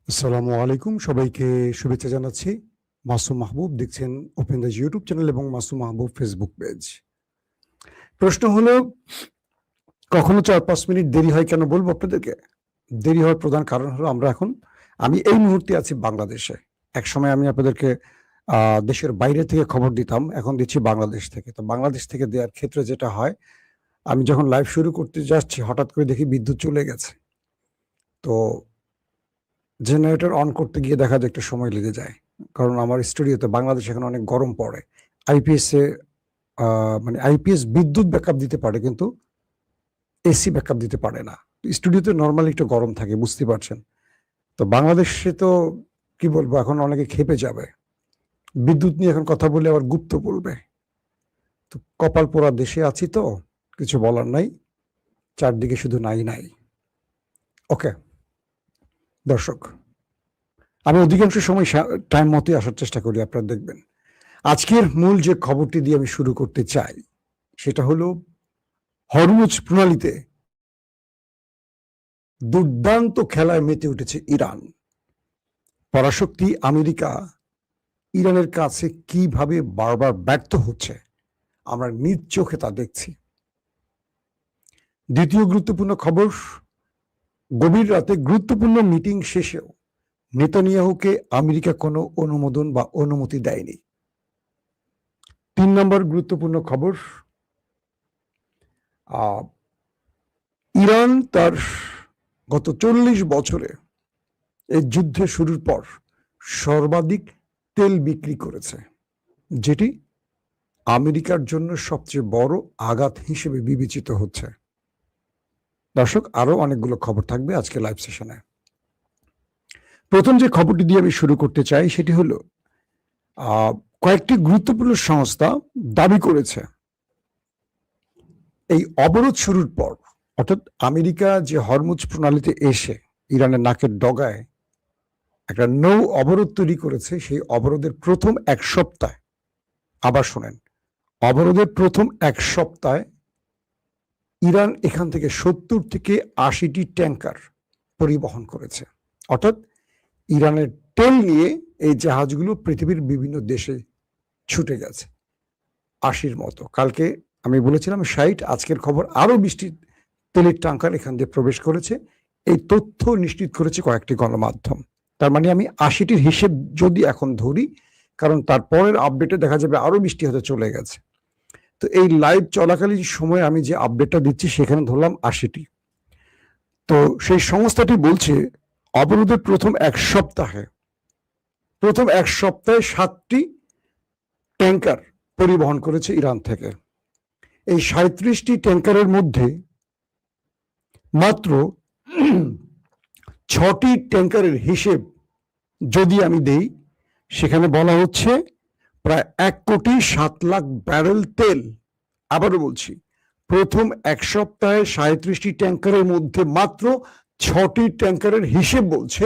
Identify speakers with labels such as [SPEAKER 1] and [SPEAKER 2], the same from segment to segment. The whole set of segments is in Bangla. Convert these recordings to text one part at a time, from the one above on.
[SPEAKER 1] আসসালামু আলাইকুম, সবাইকে শুভেচ্ছা জানাচ্ছি। মাসুম মাহবুব দেখছেন ওপেন দ্য ইউটিউব চ্যানেল এবং মাসুম মাহবুব ফেসবুক পেজ। প্রশ্ন হলো, কখনো 4-5 মিনিট দেরি হয় কেন বলবো আপনাদেরকে। দেরি হওয়ার প্রধান কারণ হলো আমি এই মুহূর্তে আছি বাংলাদেশে। একসময় আমি আপনাদেরকে দেশের বাইরে থেকে খবর দিতাম, এখন দিচ্ছি বাংলাদেশ থেকে। তো বাংলাদেশ থেকে দেওয়ার ক্ষেত্রে যেটা হয়, আমি যখন লাইভ শুরু করতে যাচ্ছি হঠাৎ করে দেখি বিদ্যুৎ চলে গেছে। তো জেনারেটর অন করতে গিয়ে দেখা যায় একটু সময় লেগে যায়। কারণ আমার স্টুডিওতে বাংলাদেশে এখন অনেক গরম পড়ে। আইপিএস এ মানে আইপিএস বিদ্যুৎ ব্যাকআপ দিতে পারে কিন্তু এসি ব্যাকআপ দিতে পারে না। স্টুডিওতে নরমালি একটু গরম থাকে, বুঝতে পারছেন। তো বাংলাদেশে তো কি বলবো, এখন অনেকে ক্ষেপে যাবে। বিদ্যুৎ নিয়ে এখন কথা বলে আবার গুপ্ত বলবে। তো কপাল পোড়া দেশে আছি, তো কিছু বলার নাই। চারদিকে শুধু নাই নাই। ওকে দর্শক, আমি অধিকাংশ সময় টাইম মতোই আসার চেষ্টা করি, আপনারা দেখবেন। আজকের মূল যে খবরটি দিয়ে আমি শুরু করতে চাই সেটা হলো, হরমুজ প্রণালীতে দুর্দান্ত খেলায় মেতে উঠেছে ইরান। পরাশক্তি আমেরিকা ইরানের কাছে কিভাবে বারবার ব্যর্থ হচ্ছে আমরা নিজ চোখে তা দেখছি। দ্বিতীয় গুরুত্বপূর্ণ খবর, গভীর রাতে গুরুত্বপূর্ণ মিটিং শেষেও নেতানিয়াহুকে আমেরিকা কোনো অনুমোদন বা অনুমতি দেয়নি। 3 নম্বর গুরুত্বপূর্ণ খবর, ইরান তার গত 40 বছরে এই যুদ্ধ শুরুর পর সর্বাধিক তেল বিক্রি করেছে, যেটি আমেরিকার জন্য সবচেয়ে বড় আঘাত হিসেবে বিবেচিত হচ্ছে। দর্শক, আরো অনেকগুলো খবর থাকবে আজকে লাইভ সেশনে। প্রথম যে খবরটি দিয়ে আমি শুরু করতে চাই সেটি হলো, কয়েকটি গুরুত্বপূর্ণ সংস্থা দাবি করেছে এই অবরোধ শুরুর পর, অর্থাৎ আমেরিকা যে হরমুজ প্রণালীতে এসে ইরানের নাকের ডগায় একটা নৌ অবরোধ তৈরি করেছে, সেই অবরোধের প্রথম 1 সপ্তাহে, আবার শোনেন, অবরোধের প্রথম 1 সপ্তাহে ইরান এখান থেকে 70 থেকে 80টি ট্যাঙ্কার পরিবহন করেছে। অর্থাৎ ইরানের তেল নিয়ে এই জাহাজগুলো পৃথিবীর বিভিন্ন দেশে ছুটে গেছে 80-র মতো। কালকে আমি বলেছিলাম 60, আজকের খবর আরো 20টি তেলের ট্যাঙ্কার এখান দিয়ে প্রবেশ করেছে। এই তথ্য নিশ্চিত করেছে কয়েকটি গণমাধ্যম। তার মানে আমি 80টির হিসেব যদি এখন ধরি, কারণ তারপরের আপডেটে দেখা যাবে আরো 20টি হতে চলে গেছে। তো এই লাইভ চলাকালীন সময় আমি যে আপডেটটা দিচ্ছি সেখানে ধরলাম 80টি। তো সেই সংস্থাটি বলছে অবরোধের প্রথম 1 সপ্তাহে 7টি ট্যাঙ্কার পরিবহন করেছে ইরান থেকে। এই 37টি ট্যাঙ্কারের মধ্যে মাত্র 6টি ট্যাঙ্কারের হিসেব যদি আমি দেই, সেখানে বলা হচ্ছে প্রায় 1,07,00,000 ব্যারেল তেল। আবারও বলছি, প্রথম 1 সপ্তাহে 37টি ট্যাঙ্কারের মধ্যে মাত্র 6টি ট্যাঙ্কারের হিসেব বলছে,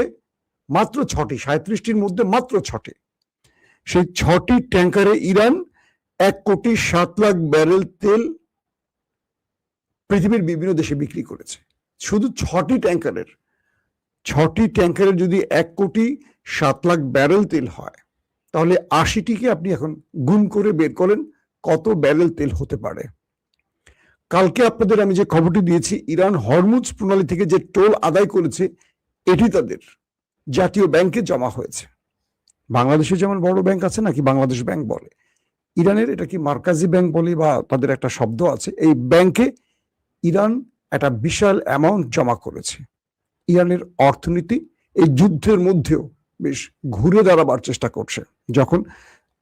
[SPEAKER 1] মাত্র 6টি, 37টির মধ্যে মাত্র 6টি। সেই 6টি ট্যাঙ্কারে ইরান 1,07,00,000 ব্যারেল তেল পৃথিবীর বিভিন্ন দেশে বিক্রি করেছে। শুধু 6টি ট্যাঙ্কারের যদি 1,07,00,000 ব্যারেল তেল হয়, তাহলে 80টিকে আপনি এখন গুণ করে বের করেন কত ব্যারেল তেল হতে পারে। কালকে আপনাদের আমি যে খবরটি দিয়েছি, ইরান হরমুজ প্রণালী থেকে যে টোল আদায় করেছে, এটি তাদের জাতীয় ব্যাংকে জমা হয়েছে। বাংলাদেশে যেমন বড় ব্যাংক আছে নাকি বাংলাদেশ ব্যাংক বলে, ইরানের এটা কি মার্কাজি ব্যাংক বলে বা তাদের একটা শব্দ আছে, এই ব্যাংকে ইরান একটা বিশাল অ্যামাউন্ট জমা করেছে। ইরানের অর্থনীতি এই যুদ্ধের মধ্যেও বেশ ঘুরে দাঁড়াবার চেষ্টা করছে। যখন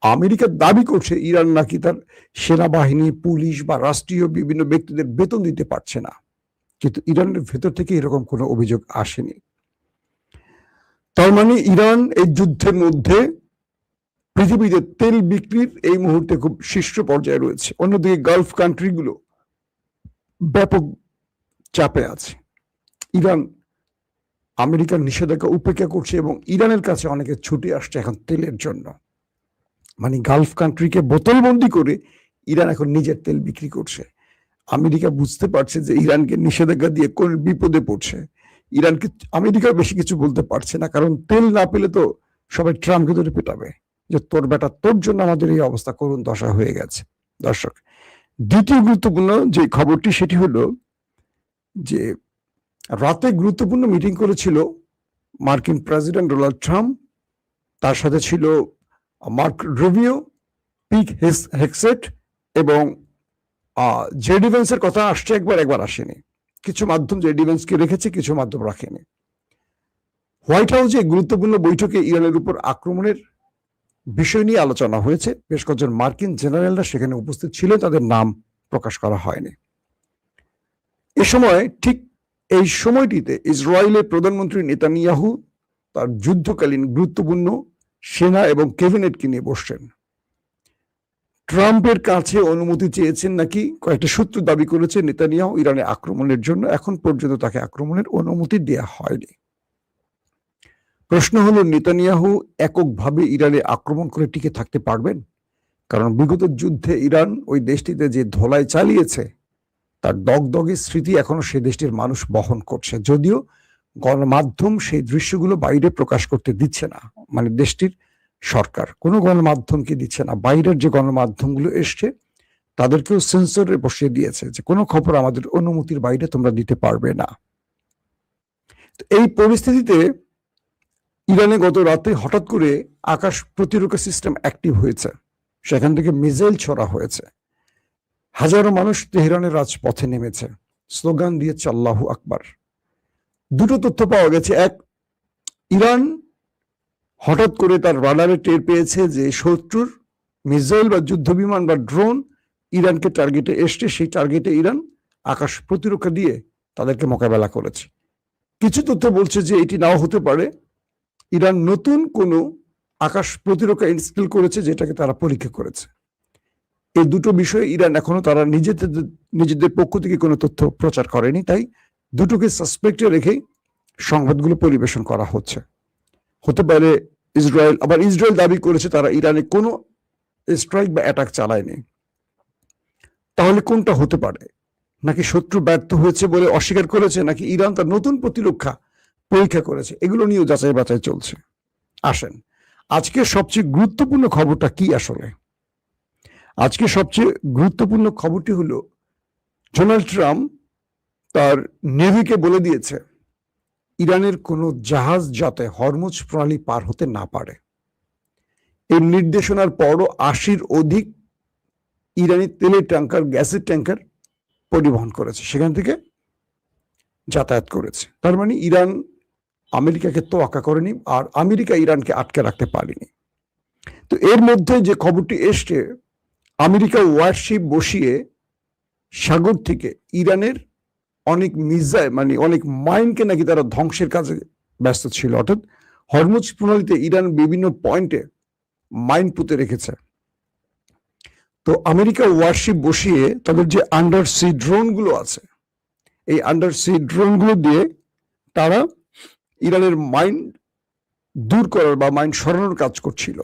[SPEAKER 1] আমেরিকা দাবি করছে ইরান নাকি তার সেনাবাহিনী, পুলিশ বা রাষ্ট্রীয় বিভিন্ন ব্যক্তিদের বেতন দিতে পারছে না, কিন্তু ইরানের ভেতর থেকে এরকম কোনো অভিযোগ আসেনি। তার মানে ইরান এই যুদ্ধের মধ্যে পৃথিবীতে তেল বিক্রির এই মুহূর্তে খুব শীর্ষ পর্যায়ে রয়েছে। অন্যদিকে গালফ কান্ট্রিগুলো ব্যাপক চাপে আছে। ইরান আমেরিকার নিষেধাজ্ঞা উপেক্ষা করছে এবং ইরানের কাছে অনেকে ছুটে আসছে এখন তেলের জন্য। মানে গালফ কান্ট্রিকে বোতলবন্দি করে ইরান এখন নিজের তেল বিক্রি করছে। আমেরিকা বুঝতে পারছে যে ইরানকে নিষেধাজ্ঞা দিয়ে কোন বিপদে পড়ছে, ইরানকে আমেরিকা বেশি কিছু বলতে পারছে না, কারণ তেল না পেলে তো সবাই ট্রাম্পকে ধরে পেটাবে যে তোর বেটা, তোর জন্য আমাদের এই অবস্থা করুণ দশা হয়ে গেছে। দর্শক, দ্বিতীয় গুরুত্বপূর্ণ যে খবরটি সেটি হলো যে রাতে গুরুত্বপূর্ণ মিটিং করেছিল মার্কিন প্রেসিডেন্ট ডোনাল্ড ট্রাম্প, তার সাথে ছিল মার্ক রুবিও, পিট হেগসেট এবং জেডি ভেন্সের কথা আসছে একবার আসেনি। কিছু মাধ্যম জেডি ভেন্সকে রেখেছে, কিছু মাধ্যম রাখেনি। হোয়াইট হাউসে গুরুত্বপূর্ণ বৈঠকে ইরানের উপর আক্রমণের বিষয় নিয়ে আলোচনা হয়েছে। বেশ কয়েকজন মার্কিন জেনারেলরা সেখানে উপস্থিত ছিল, তাদের নাম প্রকাশ করা হয়নি। এ সময় ঠিক এই সময়টিতে ইসরায়েলের প্রধানমন্ত্রী নেতানিয়াহু তার যুদ্ধকালীন গুরুত্বপূর্ণ সেনা এবং ক্যাবিনেটকে নিয়ে বসছেন। ট্রাম্পের কাছে অনুমতি চেয়েছেন নাকি কয়েকটা সূত্র দাবি করেছে নেতানিয়াহু ইরানে আক্রমণের জন্য। এখন পর্যন্ত তাকে আক্রমণের অনুমতি দেয়া হয়নি। প্রশ্ন হলো, নেতানিয়াহু এককভাবে ইরানে আক্রমণ করে টিকে থাকতে পারবেন? কারণ বিগত যুদ্ধে ইরান ওই দেশটিতে যে ধোলাই চালিয়েছে তার দগদগে স্মৃতি এখনো সেই দেশটির মানুষ বহন করছে, যদিও গণমাধ্যম সেই দৃশ্যগুলো বাইরে প্রকাশ করতে দিচ্ছে না। মানে দেশটির সরকার কোনো গণমাধ্যমকে দিচ্ছে না। বাইরের যে গণমাধ্যমগুলো এসছে তাদেরকেও সেন্সরে বসিয়ে দিয়েছে যে কোনো খবর আমাদের অনুমতির বাইরে তোমরা দিতে পারবে না। এই পরিস্থিতিতে ইরানে গত রাতে হঠাৎ করে আকাশ প্রতিরক্ষা সিস্টেম অ্যাক্টিভ হয়েছে, সেখান থেকে মিসাইল ছোড়া হয়েছে। হাজারো মানুষ তেহরানের রাজপথে নেমেছে, স্লোগান দিয়েছে আল্লাহু আকবার। দুটো তথ্য পাওয়া গেছে। এক, ইরান হঠাৎ করে তার রাডারে টের পেয়েছে যে শত্রুর মিসাইল বা যুদ্ধ বিমান বা ড্রোন ইরানকে টার্গেটে এসছে, সেই টার্গেটে ইরান আকাশ প্রতিরক্ষা দিয়ে তাদেরকে মোকাবেলা করেছে। কিছু তথ্য বলছে যে এটি নাও হতে পারে, ইরান নতুন কোনো আকাশ প্রতিরক্ষা ইনস্টল করেছে যেটাকে তারা পরীক্ষা করেছে। এই দুটো বিষয়ে ইরান এখনো তারা নিজেদের পক্ষ থেকে কোনো তথ্য প্রচার করেনি, তাই দুটোকে সাসপেক্টে রেখেই সংবাদগুলো পরিবেশন করা হচ্ছে। হতে পারে ইসরায়েল, আবার ইসরায়েল দাবি করেছে তারা ইরানে কোনো স্ট্রাইক বা অ্যাটাক চালায়নি। তাহলে কোনটা হতে পারে? নাকি শত্রু ব্যর্থ হয়েছে বলে অস্বীকার করেছে, নাকি ইরান তার নতুন প্রতিরক্ষা পরীক্ষা করেছে? এগুলো নিয়েও যাচাই বাছাই চলছে। আসেন, আজকে সবচেয়ে গুরুত্বপূর্ণ খবরটা কি আসলে? আজকে সবচেয়ে গুরুত্বপূর্ণ খবরটি হলো ডোনাল্ড ট্রাম্প তার নেভিকে বলে দিয়েছে ইরানের কোনো জাহাজ যাতে হরমুজ প্রণালী পার হতে না পারে। এই নির্দেশনার পরও 80-র অধিক ইরানি তেলের ট্যাঙ্কার, গ্যাসের ট্যাঙ্কার পরিবহন করেছে, সেখান থেকে যাতায়াত করেছে। তার মানে ইরান আমেরিকাকে তোয়াক্কা করেনি, আর আমেরিকা ইরানকে আটকে রাখতে পারেনি। তো এর মধ্যে যে খবরটি এসছে, আমেরিকা ওয়ারশিপ বসিয়ে সাগর থেকে ইরানের অনেক মিসাইল মানে অনেক মাইনকে নাকি তারা ধ্বংসের কাজে ব্যস্ত ছিল। অর্থাৎ হরমুজ প্রণালীতে ইরান বিভিন্ন পয়েন্টে মাইন পুঁতে রেখেছে। তো আমেরিকা ওয়ারশিপ বসিয়ে তাদের যে আন্ডার সি ড্রোন গুলো আছে, এই আন্ডার সি ড্রোন গুলো দিয়ে তারা ইরানের মাইন দূর করার বা মাইন সরানোর কাজ করছিল।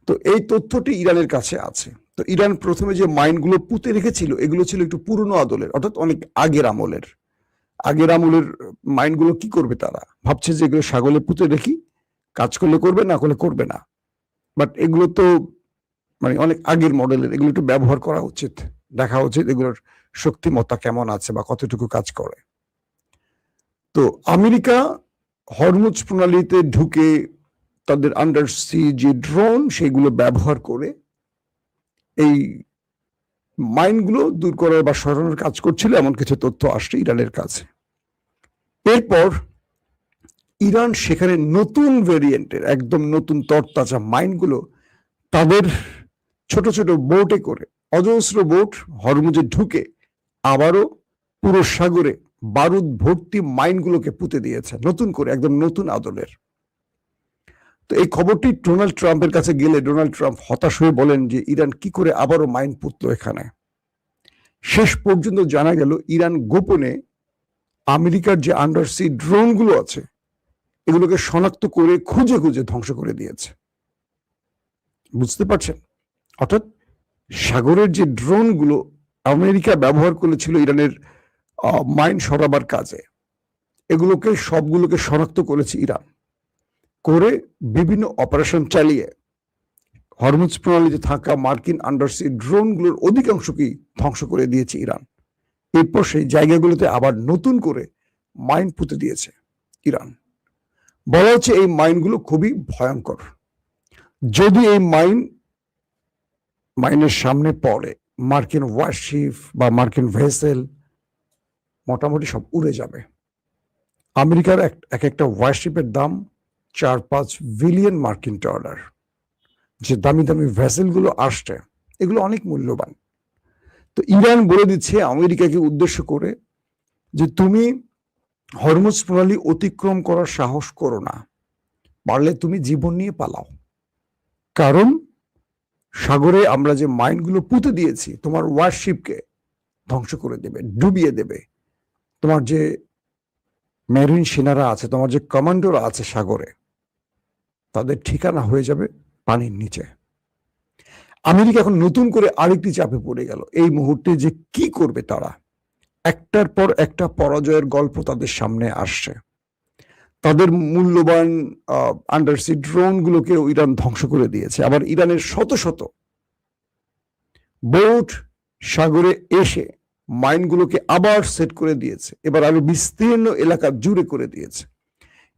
[SPEAKER 1] তো এই তথ্যটি ইরানের কাছে আছে। তো ইরান প্রথমে যে মাইনগুলো পুঁতে রেখেছিল এগুলো ছিল একটু পুরনো আদলের, অর্থাৎ অনেক আগের আমলের মাইনগুলো কি করবে, তারা ভাবছে যে এগুলো সাগরে পুঁতে রেখি, কাজ করলে করবে, না করলে করবে না। বাট এগুলো তো মানে অনেক আগের মডেলের, এগুলো একটু ব্যবহার করা উচিত, দেখা উচিত এগুলোর শক্তিমত্তা কেমন আছে বা কতটুকু কাজ করে। তো আমেরিকা হরমুজ প্রণালীতে ঢুকে তাদের আন্ডার সি যে ড্রোন সেগুলো ব্যবহার করে এই মাইনগুলো দূর করার বা সরানোর কাজ করছিল, এমন কিছু তথ্য আসছে ইরানের কাছে। এরপর ইরান সেখানে নতুন ভেরিয়েন্টের একদম নতুন তরতাজা মাইনগুলো তাদের ছোট ছোট বোটে করে, অজস্র বোট হরমুজে ঢুকে আবারও পুরো সাগরে বারুদ ভর্তি মাইনগুলোকে পুঁতে দিয়েছে নতুন করে, একদম নতুন আদলের। তো এই খবরটি ডোনাল্ড ট্রাম্পের কাছে গেলে ডোনাল্ড ট্রাম্প হতাশ হয়ে বলেন যে ইরান কি করে আবারও মাইন পুঁতলো এখানে। শেষ পর্যন্ত জানা গেল ইরান গোপনে আমেরিকার যে আন্ডার সি ড্রোন গুলো আছে এগুলোকে শনাক্ত করে খুঁজে খুঁজে ধ্বংস করে দিয়েছে। বুঝতে পারছেন? অর্থাৎ সাগরের যে ড্রোন গুলো আমেরিকা ব্যবহার করেছিল ইরানের মাইন সরাবার কাজে, এগুলোকে সবগুলোকে শনাক্ত করেছে ইরান, করে বিভিন্ন অপারেশন চালিয়ে হরমুজ প্রণালীতে থাকা মার্কিন আন্ডারসি ড্রোনগুলোর অধিকাংশকেই ধ্বংস করে দিয়েছে ইরান। এরপর সেই জায়গাগুলোতে আবার নতুন করে মাইন পুঁতে দিয়েছে ইরান। বলা হচ্ছে এই মাইনগুলো খুবই ভয়ঙ্কর। যদি এই মাইনের সামনে পড়ে মার্কিন ওয়ারশিপ বা মার্কিন ভেসেল মোটামুটি সব উড়ে যাবে। আমেরিকার এক একটা ওয়ারশিপের দাম 4-5 বিলিয়ন মার্কিন ডলার। যে দামি দামি ভেসেলগুলো আসছে এগুলো অনেক মূল্যবান। তো ইরান বলে দিচ্ছে আমেরিকাকে উদ্দেশ্য করে যে তুমি হরমুজ প্রণালী অতিক্রম করার সাহস করো না, পারলে তুমি জীবন নিয়ে পালাও। কারণ সাগরে আমরা যে মাইনগুলো পুঁতে দিয়েছি তোমার ওয়ারশিপকে ধ্বংস করে দেবে, ডুবিয়ে দেবে। তোমার যে মেরিন সেনারা আছে, তোমার যে কমান্ডোরা আছে সাগরে, তাদের ঠিকানা হয়ে যাবে পানির নিচে। আমেরিকা এখন নতুন করে আরেকটি চাপে পড়ে গেল। এই মুহূর্তে যে কি করবে তারা, একটার পর একটা পরাজয়ের গল্প তাদের সামনে আসছে। তাদের মূল্যবান আন্ডারসি ড্রোনগুলোকে ইরান ধ্বংস করে দিয়েছে। আবার ইরানের শত শত বোট সাগরে এসে মাইনগুলোকে আবার সেট করে দিয়েছে, এবার আরো বিস্তীর্ণ এলাকা জুড়ে করে দিয়েছে।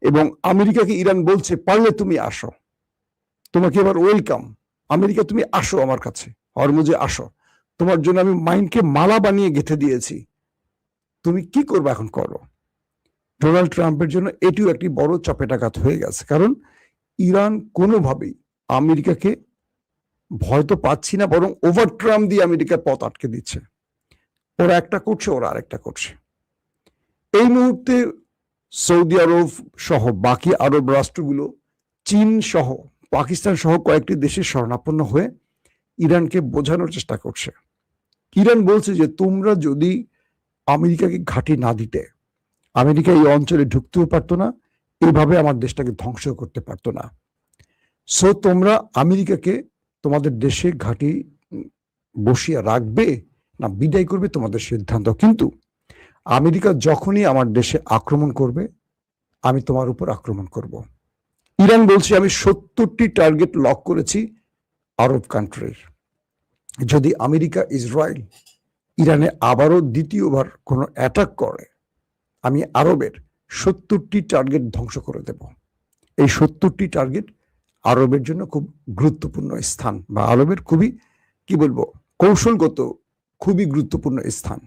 [SPEAKER 1] এবং আমেরিকাকে ইরান বলছে পারলে তুমি আসো, তোমাকে এবার ওয়েলকাম। আমেরিকা তুমি আসো আমার কাছে, হরমুজে আসো, তোমার জন্য আমি মাইনকে মালা বানিয়ে গেঁথে দিয়েছি, তুমি কি করবে এখন করো। ডোনাল্ড ট্রাম্পের জন্য এটিও একটি বড় চাপেটাঘাত হয়ে গেছে। কারণ ইরান কোনোভাবেই আমেরিকাকে ভয় তো পাচ্ছি না, বরং ওভার ট্রাম্প দিয়ে আমেরিকার পথ আটকে দিচ্ছে। ওরা একটা করছে, ওরা আরেকটা করছে। এই মুহূর্তে সৌদি আরব সহ বাকি আরব রাষ্ট্রগুলো, চীন সহ পাকিস্তান সহ কয়েকটি দেশের শরণাপন্ন হয়ে ইরানকে বোঝানোর চেষ্টা করছে। ইরান বলছে যে তোমরা যদি আমেরিকাকে ঘাঁটি না দিতে, আমেরিকা এই অঞ্চলে ঢুকতেও পারতো না, এইভাবে আমার দেশটাকে ধ্বংস করতে পারতো না। সো তোমরা আমেরিকাকে তোমাদের দেশে ঘাঁটি বসিয়ে রাখবে না বিদায় করবে তোমাদের সিদ্ধান্ত, কিন্তু আমেরিকা যখনই আমার দেশে আক্রমণ করবে আমি তোমার উপর আক্রমণ করব। ইরান বলছে আমি 70টি টার্গেট লক করেছি আরব কান্ট্রির। যদি আমেরিকা ইসরায়েল ইরানে আবারও দ্বিতীয়বার কোনো অ্যাটাক করে, আমি আরবের 70টি টার্গেট ধ্বংস করে দেব। এই 70টি টার্গেট আরবের জন্য খুব গুরুত্বপূর্ণ স্থান, বা আরবের খুবই কি বলবো কৌশলগত খুবই গুরুত্বপূর্ণ স্থান।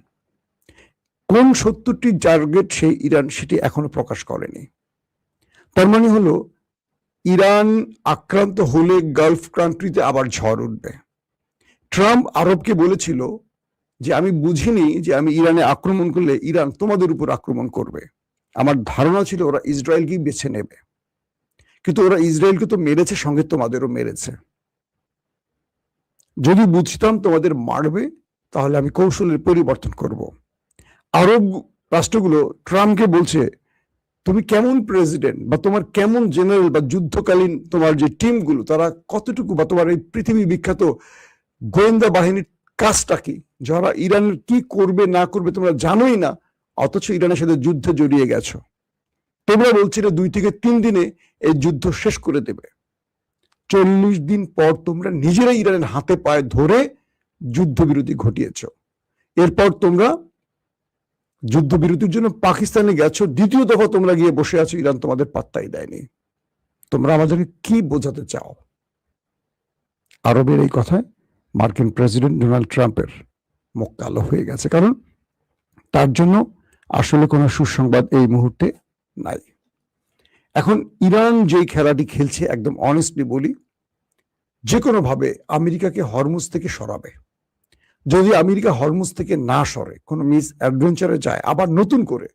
[SPEAKER 1] কোন 70টি টার্গেট সেই ইরান সেটি এখনো প্রকাশ করেনি। তার মানে হলো ইরান আক্রান্ত হলে গালফ কান্ট্রিতে আবার ঝড় উঠবে। ট্রাম্প আরবকে বলেছিল যে আমি বুঝিনি যে আমি ইরানে আক্রমণ করলে ইরান তোমাদের উপর আক্রমণ করবে, আমার ধারণা ছিল ওরা ইসরায়েলকেই বেছে নেবে, কিন্তু ওরা ইসরায়েলকে তো মেরেছে, সঙ্গে তোমাদেরও মেরেছে। যদি বুঝতাম তোমাদের মারবে তাহলে আমি কৌশলের পরিবর্তন করব। আরব রাষ্ট্রগুলো ট্রাম্পকে বলছে তুমি কেমন প্রেসিডেন্ট, বা তোমার কেমন জেনারেল বা যুদ্ধকালীন তোমার যে টিমগুলো তারা কতটুকু, বা তোমার এই পৃথিবী বিখ্যাত গোয়েন্দা বাহিনীর কাজটা কি, যারা ইরানের কি করবে না করবে তোমরা জানোই না, অথচ ইরানের সাথে যুদ্ধে জড়িয়ে গেছো। তোমরা বলছিলে 2 থেকে 3 দিনে এই যুদ্ধ শেষ করে দেবে। 40 দিন পর তোমরা নিজেরাই ইরানের হাতে পায়ে ধরে যুদ্ধবিরতি ঘটিয়েছ। এরপর তোমরা যুদ্ধবিরতির জন্য পাকিস্তানে গেছো, দ্বিতীয় দফা তোমরা গিয়ে বসে আছো, ইরান তোমাদের পাত্তাই দেয়নি। তোমরা আমাদেরকে কি বোঝাতে চাও? আরবের এই কথায় মার্কিন প্রেসিডেন্ট ডোনাল্ড ট্রাম্পের মুখ কালো হয়ে গেছে, কারণ তার জন্য আসলে কোনো সুসংবাদ এই মুহূর্তে নাই। এখন ইরান যেই খেলাটি খেলছে, একদম অনেস্টলি বলি, যে কোনো ভাবে আমেরিকাকে হরমুজ থেকে সরাবে। যদি আমেরিকা হরমুজ থেকে না সরে, কোনো মিস অ্যাডভেঞ্চারে যায়, আবার নতুন করে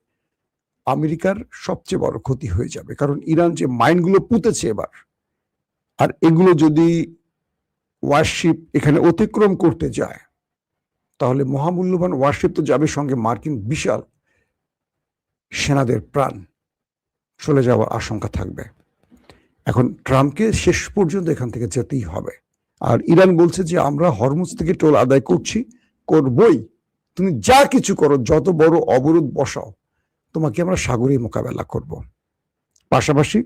[SPEAKER 1] আমেরিকার সবচেয়ে বড় ক্ষতি হয়ে যাবে। কারণ ইরান যে মাইনগুলো পুঁতেছে এবার, আর এগুলো যদি ওয়ারশিপ এখানে অতিক্রম করতে যায়, তাহলে মহামূল্যবান ওয়ারশিপ তো যাবে, সঙ্গে মার্কিন বিশাল সেনাদের প্রাণ চলে যাওয়ার আশঙ্কা থাকবে। এখন ট্রাম্পকে শেষ পর্যন্ত এখান থেকে যেতেই হবে। আর ইরান বলছে যে আমরা হরমুজ থেকে টোল আদায় করছি, করবই, তুমি যা কিছু করো, যত বড় অবরোধ বসাও, তোমাকে আমরা সাগরেই মোকাবেলা করব। পাশাপাশি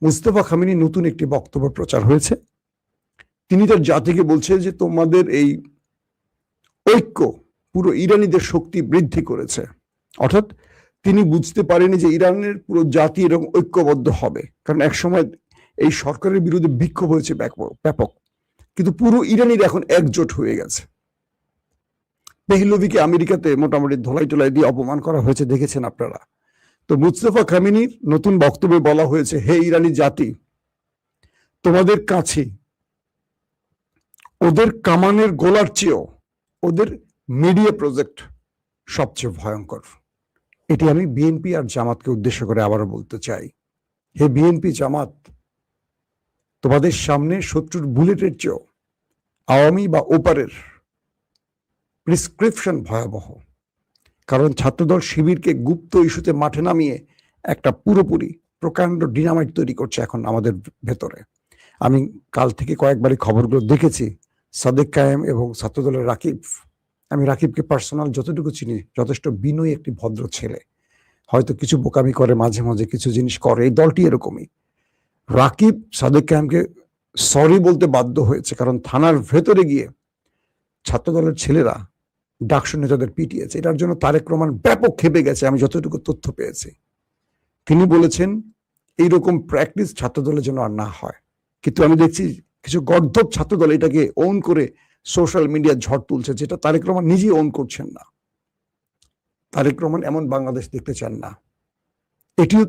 [SPEAKER 1] মুস্তফা খামেনি নতুন একটি বক্তব্য প্রচার হয়েছে। তিনি তার জাতিকে বলছে যে তোমাদের এই ঐক্য পুরো ইরানিদের শক্তি বৃদ্ধি করেছে। অর্থাৎ তিনি বুঝতে পারেনি যে ইরানের পুরো জাতি এরকম ঐক্যবদ্ধ হবে, কারণ একসময় এই সরকারের বিরুদ্ধে বিক্ষোভ হয়েছে ব্যাপক, কিন্তু পুরো ইরানির এখন একজোট হয়ে গেছে। পেহলভিকে আমেরিকাতে মোটামুটি ধোলাই টোলাই দিয়ে অপমান করা হয়েছে, দেখেছেন আপনারা। তো মুস্তফা খামেনির নতুন বক্তব্যে বলা হয়েছে, হে ইরানি জাতি, তোমাদের কাছে ওদের কামানের গোলার চেয়েও ওদের মিডিয়া প্রজেক্ট সবচেয়ে ভয়ঙ্কর। এটি আমি বিএনপি আর জামাতকে উদ্দেশ্য করে আবারও বলতে চাই। হে বিএনপি জামাত, তোমাদের সামনে শত্রুর বুলেটের চেয়েও আওয়ামী বা ওপারের প্রিসক্রিপশন ভয়াবহ। কারণ ছাত্রদল শিবিরকে গুপ্ত ইস্যুতে মাঠে নামিয়ে একটা পুরোপুরি প্রকাণ্ড ডিনামাইট তৈরি করছে এখন আমাদের ভেতরে। আমি কাল থেকে কয়েকবারই খবরগুলো দেখেছি। সাদেক কায়েম এবং ছাত্রদলের রাকিব, আমি রাকিবকে পার্সোনাল যতটুকু চিনি, যথেষ্ট বিনয়ী একটি ভদ্র ছেলে, হয়তো কিছু বোকামি করে মাঝে মাঝে, কিছু জিনিস করে, এই দলটি এরকমই। রাকিব সাদেক কায়েমকে সরি বলতে বাধ্য হয়েছে, কারণ থানার ভেতরে গিয়ে ছাত্রদলের ছেলেরা ডাকসু নেতাদের পিটিয়েছে। এটার জন্য তারেক রহমান ব্যাপক ক্ষেপে গেছে, আমি যতটুকু তথ্য পেয়েছি। তিনি বলেছেন এইরকম প্র্যাকটিস ছাত্রদলের জন্য আর না হয়। কিন্তু আমি দেখছি কিছু গর্ধব ছাত্রদল এটাকে ওন করে সোশ্যাল মিডিয়া ঝড় তুলছে, যেটা তারেক রহমান নিজেই ওন করছেন না। তারেক রহমান এমন বাংলাদেশ দেখতে চান না, এটিও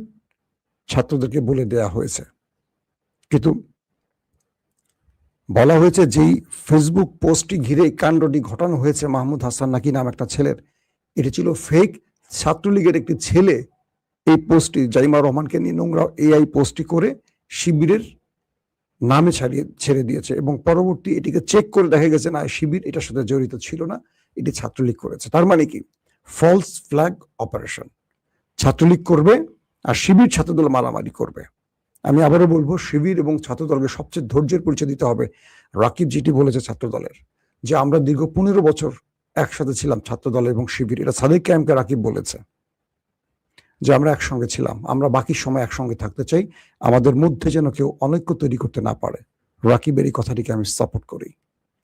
[SPEAKER 1] ছাত্রদেরকে বলে দেয়া হয়েছে। কিন্তু বলা হয়েছে যেই ফেসবুক পোস্টটি ঘিরে কাণ্ডটি ঘটানো হয়েছে মাহমুদ হাসান নাকি নাম একটা ছেলের, এটি ছিল ফেক। ছাত্রলীগের একটি ছেলে এই পোস্টটি, জাইমা রহমানকে নিয়ে নোংরা এআই পোস্টটি করে শিবিরের নামে ছেড়ে দিয়েছে, এবং পরবর্তী এটিকে চেক করে দেখা গেছে না, শিবির এটার সাথে জড়িত ছিল না, এটি ছাত্রলীগ করেছে। তার মানে কি, ফলস ফ্ল্যাগ অপারেশন। ছাত্রলীগ করবে আর শিবির ছাত্রদল মারামারি করবে। আমি আবারও বলবো, শিবির এবং ছাত্রদলকে সবচেয়ে ধৈর্যের পরিচয় দিতে হবে। রাকিব যেটি বলেছে ছাত্রদলের, যে আমরা দীর্ঘ 15 বছর একসাথে ছিলাম ছাত্রদল এবং শিবির, এটা সাদেক কায়েমকে রাকিব বলেছে যে আমরা একসঙ্গে ছিলাম, আমরা বাকি সময় একসঙ্গে থাকতে চাই, আমাদের মধ্যে যেন কেউ অনৈক্য তৈরি করতে না পারে। রাকিবের এই কথাটিকে আমি সাপোর্ট করি,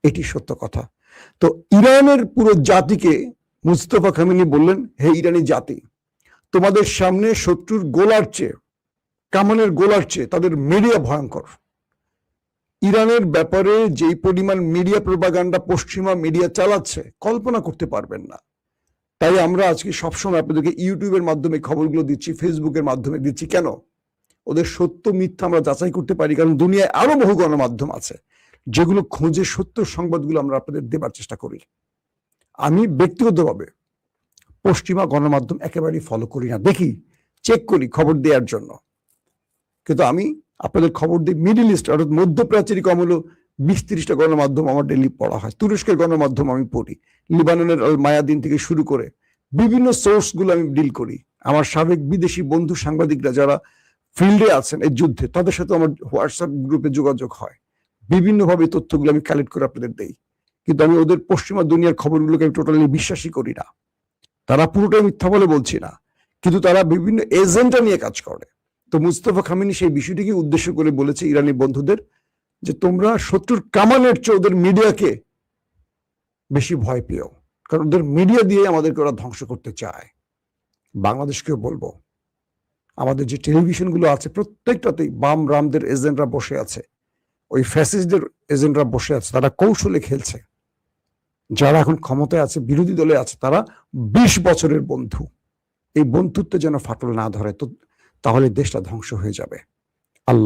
[SPEAKER 1] এটি সত্য কথা। তো ইরানের পুরো জাতিকে মুস্তফা খামেনি বললেন, হে ইরানি জাতি, তোমাদের সামনে শত্রুর গোলার চেয়ে, কামানের গোলার চেয়ে তাদের মিডিয়া ভয়ঙ্কর। ইরানের ব্যাপারে যেই পরিমাণ মিডিয়া প্রোপাগান্ডা পশ্চিমা মিডিয়া চালাচ্ছে কল্পনা করতে পারবেন না। তাই আমরা আজকে সবসময় আপনাদেরকে ইউটিউবের মাধ্যমে খবরগুলো দিচ্ছি, ফেসবুকের মাধ্যমে দিচ্ছি। কেন? ওদের সত্য মিথ্যা আমরা যাচাই করতে পারি, কারণ দুনিয়ায় আরো বহু গণমাধ্যম আছে যেগুলো খুঁজে সত্য সংবাদগুলো আমরা আপনাদের দেবার চেষ্টা করি। আমি ব্যক্তিগতভাবে পশ্চিমা গণমাধ্যম একেবারেই ফলো করি না, দেখি, চেক করি খবর দেওয়ার জন্য। কিন্তু আমি আপনাদের খবর দিই মিডল ইস্ট, অর্থাৎ মধ্যপ্রাচ্যের কম হলো 20-30টা গণমাধ্যম আমার ডেইলি পড়া হয়। তুরস্কের গণমাধ্যম আমি পড়ি, লিবাননের মায়াদিন থেকে শুরু করে বিভিন্ন সোর্স গুলো আমি ডিল করি। আমার সাবেক বিদেশি বন্ধু সাংবাদিকরা যারা ফিল্ডে আছেন এই যুদ্ধে, তাদের সাথে আমার হোয়াটসঅ্যাপ গ্রুপে যোগাযোগ হয়, বিভিন্নভাবে তথ্যগুলো আমি কালেক্ট করে আপনাদের দেই। কিন্তু আমি ওদের পশ্চিমা দুনিয়ার খবরগুলোকে আমি টোটালি বিশ্বাসই করি না। তারা পুরোটাই মিথ্যা বলে বলছি না, কিন্তু তারা বিভিন্ন এজেন্ডা নিয়ে কাজ করে। তো মুস্তফা খামেনি সেই বিষয়টিকে উদ্দেশ্য করে বলেছে ইরানি বন্ধুদের যে তোমরা শত্রুর কামানের চেয়ে ওদের মিডিয়াকে বেশি ভয় পেও, কারণ ওদের মিডিয়া দিয়ে আমাদেরকে ওরা ধ্বংস করতে চায়। বাংলাদেশকেও বলবো, আমাদের যে টেলিভিশনগুলো আছে প্রত্যেকটাতেই বাম রামদের এজেন্টরা বসে আছে, ওই ফ্যাসিস্টদের এজেন্টরা বসে আছে, তারা কৌশলে খেলছে। যারা এখন ক্ষমতায় আছে, বিরোধী দলে আছে, তারা 20 বছরের বন্ধু। এই বন্ধুত্বে যেন ফাটল না ধরে, তো তাহলে দেশটা ধ্বংস হয়ে যাবে। আল্লাহ